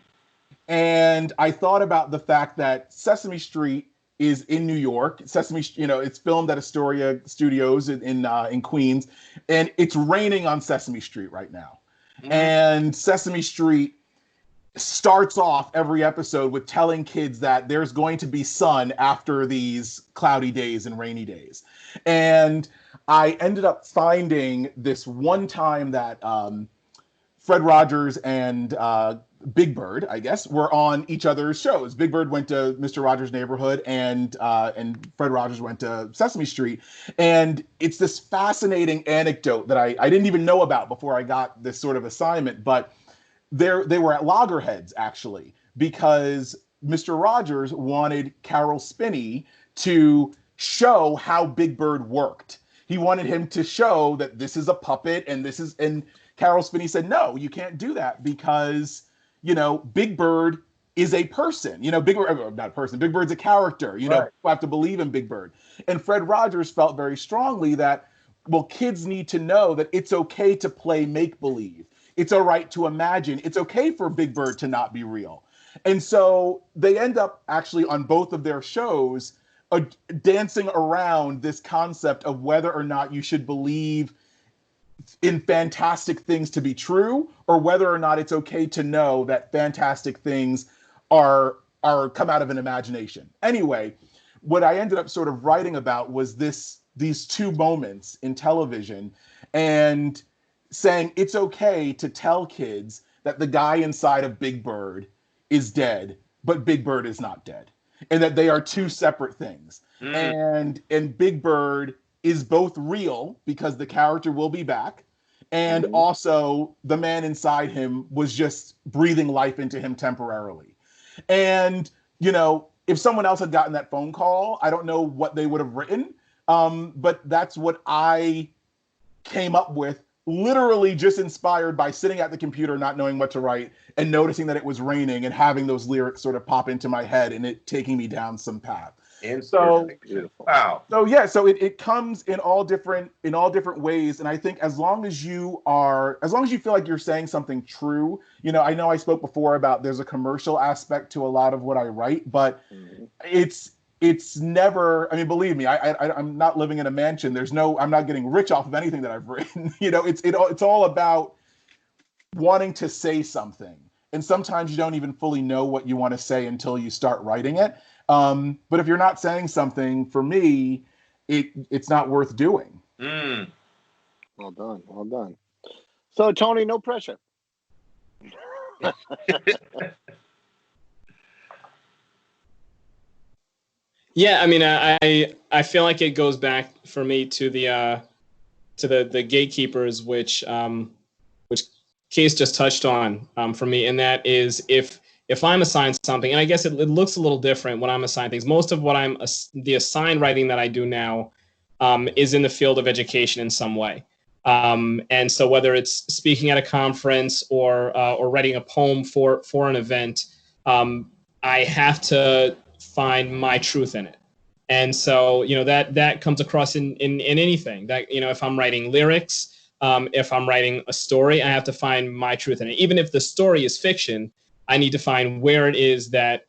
And I thought about the fact that Sesame Street is in New York. It's filmed at Astoria Studios in Queens, and it's raining on Sesame Street right now. And Sesame Street starts off every episode with telling kids that there's going to be sun after these cloudy days and rainy days. And I ended up finding this one time that Fred Rogers and Big Bird, I guess, were on each other's shows. Big Bird went to Mr. Rogers' Neighborhood, and Fred Rogers went to Sesame Street. And it's this fascinating anecdote that I didn't even know about before I got this sort of assignment, but they were at loggerheads, actually, because Mr. Rogers wanted Carol Spinney to show how Big Bird worked. He wanted him to show that this is a puppet and Carol Spinney said, no, you can't do that because, Big Bird is a person. Big Bird, not a person, Big Bird's a character. Right. People have to believe in Big Bird. And Fred Rogers felt very strongly that, well, kids need to know that it's okay to play make-believe. It's all right to imagine. It's okay for Big Bird to not be real. And so they end up actually on both of their shows dancing around this concept of whether or not you should believe in fantastic things to be true, or whether or not it's okay to know that fantastic things are come out of an imagination. Anyway, what I ended up sort of writing about was these two moments in television, and saying it's okay to tell kids that the guy inside of Big Bird is dead, but Big Bird is not dead, and that they are two separate things. And Big Bird is both real because the character will be back, and also the man inside him was just breathing life into him temporarily. And, you know, if someone else had gotten that phone call, I don't know what they would have written. But that's what I came up with, literally just inspired by sitting at the computer, not knowing what to write, and noticing that it was raining and having those lyrics sort of pop into my head and it taking me down some path. And so, beautiful. Wow. So yeah, so it comes in all different ways, and I think as long as you feel like you're saying something true, you know I spoke before about there's a commercial aspect to a lot of what I write, but it's never. I mean, believe me, I'm not living in a mansion. I'm not getting rich off of anything that I've written. You know, it's all about wanting to say something, and sometimes you don't even fully know what you want to say until you start writing it. But if you're not saying something, for me, it's not worth doing. Well done, well done. So Tony, no pressure. Yeah, I mean, I feel like it goes back for me to the gatekeepers, which Case just touched on for me, and that is if I'm assigned something, and I guess it looks a little different when I'm assigned things. Most of what the assigned writing that I do now is in the field of education in some way. And so whether it's speaking at a conference or writing a poem for an event, I have to find my truth in it. And so, you know, that comes across in anything that, you know, if I'm writing lyrics, if I'm writing a story, I have to find my truth in it. Even if the story is fiction, I need to find where it is that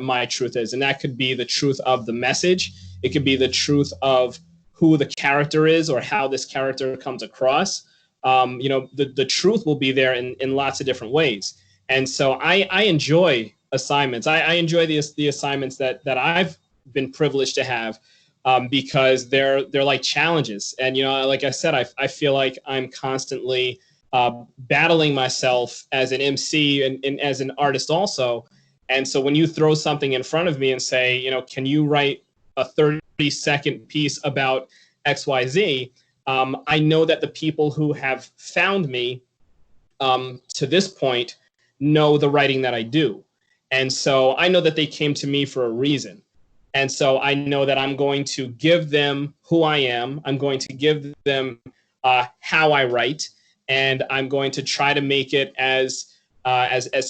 my truth is. And that could be the truth of the message. It could be the truth of who the character is or how this character comes across. You know, the truth will be there in lots of different ways. And so I enjoy assignments. I enjoy the assignments that I've been privileged to have because they're like challenges. And, you know, like I said, I feel like I'm constantly battling myself as an MC and as an artist also. And so when you throw something in front of me and say, you know, can you write a 30-second piece about XYZ? I know that the people who have found me to this point know the writing that I do. And so I know that they came to me for a reason. And so I know that I'm going to give them who I am. I'm going to give them how I write. And I'm going to try to make it as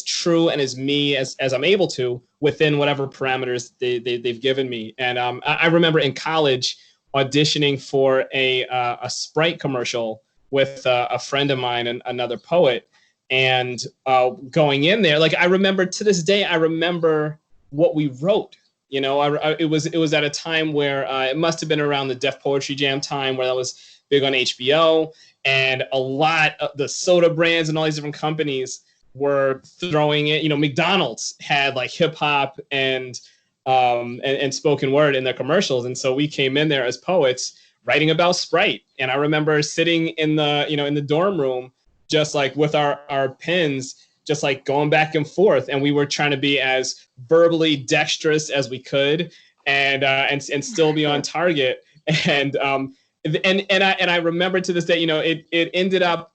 true and as me as I'm able to within whatever parameters they've given me. And I remember in college auditioning for a Sprite commercial with a friend of mine and another poet, and going in there. Like I remember to this day, I remember what we wrote. You know, it was at a time where it must have been around the Def Poetry Jam time, where that was big on HBO. And a lot of the soda brands and all these different companies were throwing it. You know, McDonald's had like hip hop and spoken word in their commercials. And so we came in there as poets writing about Sprite. And I remember sitting in the dorm room, just like with our pens, just like going back and forth. And we were trying to be as verbally dexterous as we could and still be on target. And I remember to this day, you know, it ended up,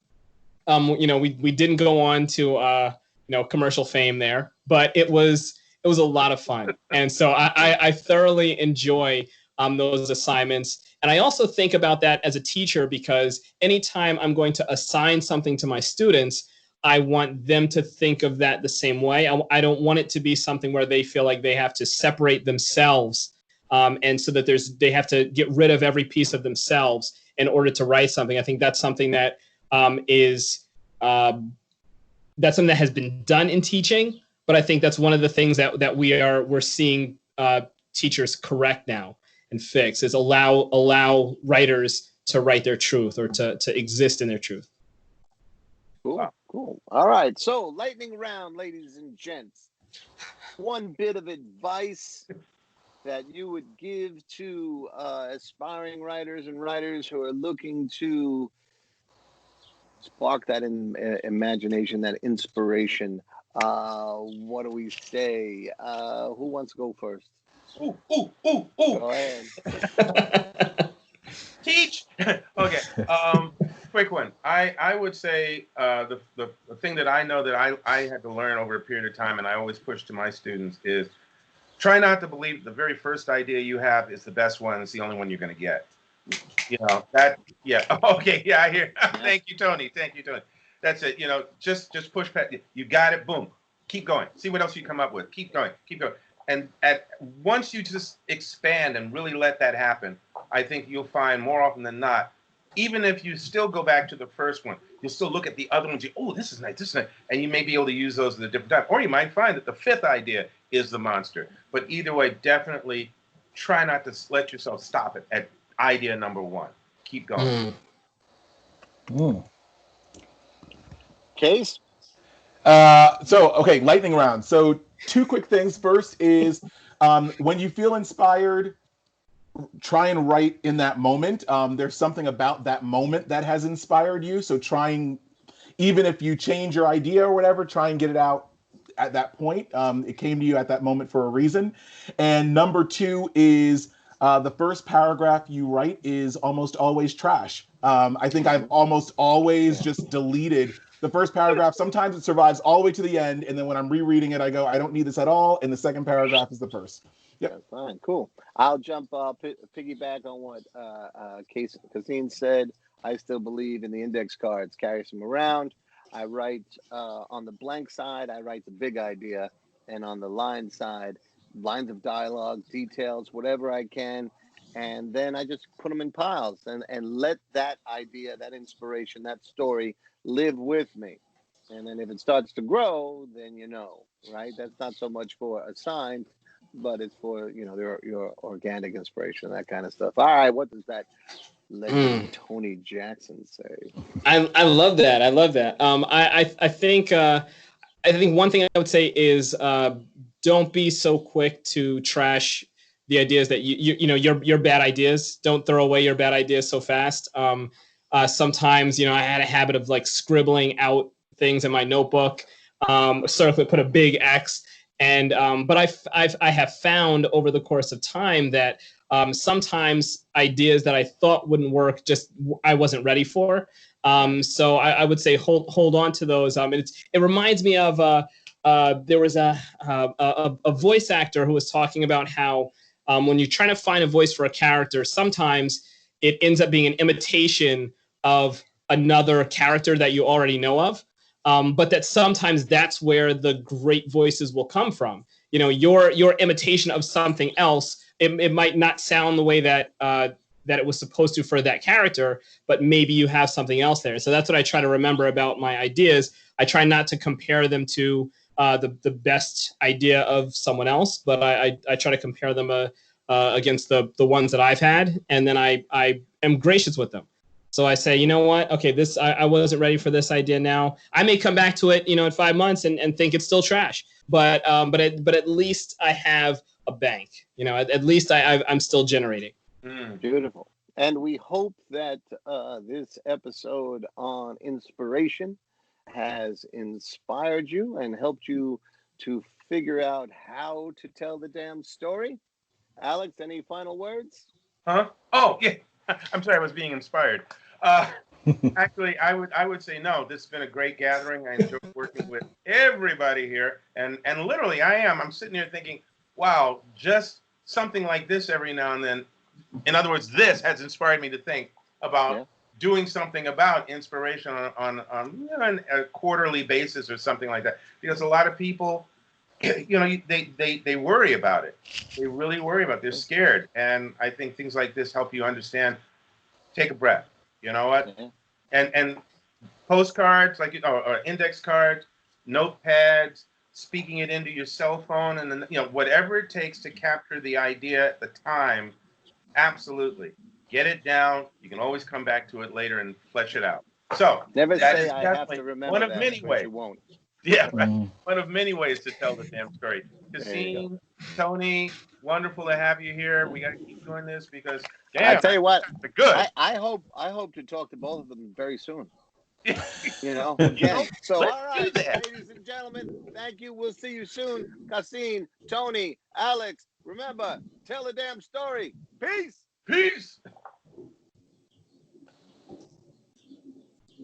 you know, we didn't go on to, you know, commercial fame there, but it was a lot of fun. And so I thoroughly enjoy those assignments. And I also think about that as a teacher, because anytime I'm going to assign something to my students, I want them to think of that the same way. I don't want it to be something where they feel like they have to separate themselves. And so that they have to get rid of every piece of themselves in order to write something. I think that's something that that's something that has been done in teaching, but I think that's one of the things that we're seeing teachers correct now and fix, is allow writers to write their truth or to exist in their truth. Cool, wow. Cool. All right, so lightning round, ladies and gents. One bit of advice that you would give to aspiring writers and writers who are looking to spark that imagination, that inspiration? What do we say? Who wants to go first? Ooh, ooh, ooh, ooh. Go ahead. Teach. Okay. Quick one. I would say the thing that I know that I had to learn over a period of time, and I always push to my students, is try not to believe the very first idea you have is the best one. It's the only one you're going to get. You know that. Yeah. Okay. Yeah. I hear. Thank you, Tony. Thank you, Tony. That's it. You know, just push past. You got it. Boom. Keep going. See what else you come up with. Keep going. Keep going. And once you just expand and really let that happen, I think you'll find more often than not, even if you still go back to the first one, you'll still look at the other ones. Oh, this is nice. This is nice. And you may be able to use those at a different time. Or you might find that the fifth idea is the monster. But either way, definitely try not to let yourself stop it at idea number one. Keep going. Case? Okay, lightning round. So 2 quick things. First is when you feel inspired, try and write in that moment. There's something about that moment that has inspired you. So even if you change your idea or whatever, try and get it out at that point. It came to you at that moment for a reason. And number 2 is the first paragraph you write is almost always trash. I think I've almost always just deleted the first paragraph. Sometimes it survives all the way to the end, and then when I'm rereading it, I go, I don't need this at all, and the second paragraph is the first. Yep. That's fine. Cool. I'll jump piggyback on what CASEEN said. I still believe in the index cards. Carry some around. I write on the blank side, I write the big idea, and on the line side, lines of dialogue, details, whatever I can. And then I just put them in piles and let that idea, that inspiration, that story live with me. And then if it starts to grow, then right? That's not so much for assigned, but it's for, your organic inspiration, that kind of stuff. All right, what does that legend Tony Jackson say? I love that. I love that. I think one thing I would say is don't be so quick to trash the ideas that your bad ideas. Don't throw away your bad ideas so fast. Sometimes I had a habit of like scribbling out things in my notebook. Certainly put a big X. And but I have found over the course of time that sometimes ideas that I thought wouldn't work, just I wasn't ready for. So I would say hold on to those. It reminds me of there was a voice actor who was talking about how when you're trying to find a voice for a character, sometimes it ends up being an imitation of another character that you already know of. But that sometimes that's where the great voices will come from. Your imitation of something else, it might not sound the way that it was supposed to for that character, but maybe you have something else there. So that's what I try to remember about my ideas. I try not to compare them to the best idea of someone else, but I try to compare them against the ones that I've had, and then I am gracious with them. So I say, you know what? Okay, this I wasn't ready for this idea now. I may come back to it, in 5 months and think it's still trash. But at least I have a bank. At least I'm still generating. Beautiful. And we hope that this episode on inspiration has inspired you and helped you to figure out how to tell the damn story. Alex, any final words? Huh? Oh, yeah. I'm sorry, I was being inspired. Actually, I would say no. This has been a great gathering. I enjoyed working with everybody here, and literally, I'm sitting here thinking, wow, just something like this every now and then. In other words, this has inspired me to think about doing something about inspiration on a quarterly basis or something like that. Because a lot of people, they worry about it. They really worry about it. They're scared, and I think things like this help you understand. Take a breath. You know what? And postcards, or index cards, notepads, speaking it into your cell phone, and then whatever it takes to capture the idea at the time. Absolutely, get it down. You can always come back to it later and flesh it out. So never say I have to remember one of that, many but ways. you won't. Yeah, right. One of many ways to tell the damn story. There you CASEEN, Tony, wonderful to have you here. We got to keep doing this because, I damn, tell you what, they're good. I hope to talk to both of them very soon. You know, You again. know, So, let's all do right, that. ladies and gentlemen, thank you. We'll see you soon. CASEEN, Tony, Alex, remember, tell a damn story. Peace. Peace.